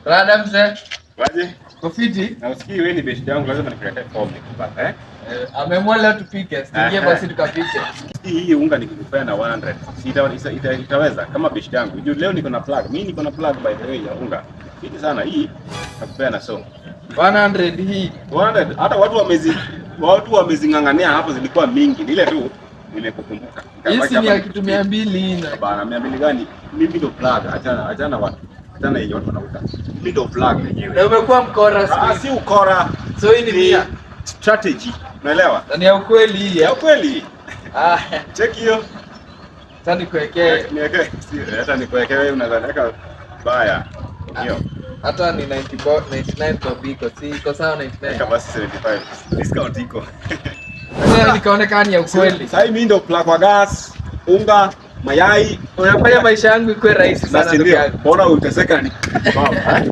Rada mzee. Waje? Kofiti? Na usikii wewe ni best yangu lazima nikuletee form nikupata Ameamua leo tupike. Tuingie basi tukapike. Hii unga nikikupea na 100. Itaweza kama best yangu. Juu leo niko na plug. Mimi niko na plug by the way ya unga. Hii sana hii nakupea na so. 100 hii. 100 hata watu wamezingangania hapo zilikuwa mingi. Ile tu nimekukumbuka. Hii ni ya kitu 200 na. Bana 200 gani? Mimi ndo plug. Achana watu. Tena hiyo watu wanauza. Mimi ndo plug yenyewe. Na umekuwa mkora sasa. Si ukora. So hii ni mia strategy. Unaelewa? Ni ya ukweli hii. Ya ukweli. Check hiyo. Sasa nikuwekee. Niwekee. Hata nikuwekee wewe unaweka baya. Hiyo. Hata ni 99 kwa biko. Si iko sawa 99. Kama 75. Discount iko. Sasa nikaonekana ni ya ukweli. Sasa mimi ndo plug wa gas, unga, mayai. Unafanya maisha yangu ikuwe rahisi sana ndugu yangu. Mbona uteseka ni? Baba.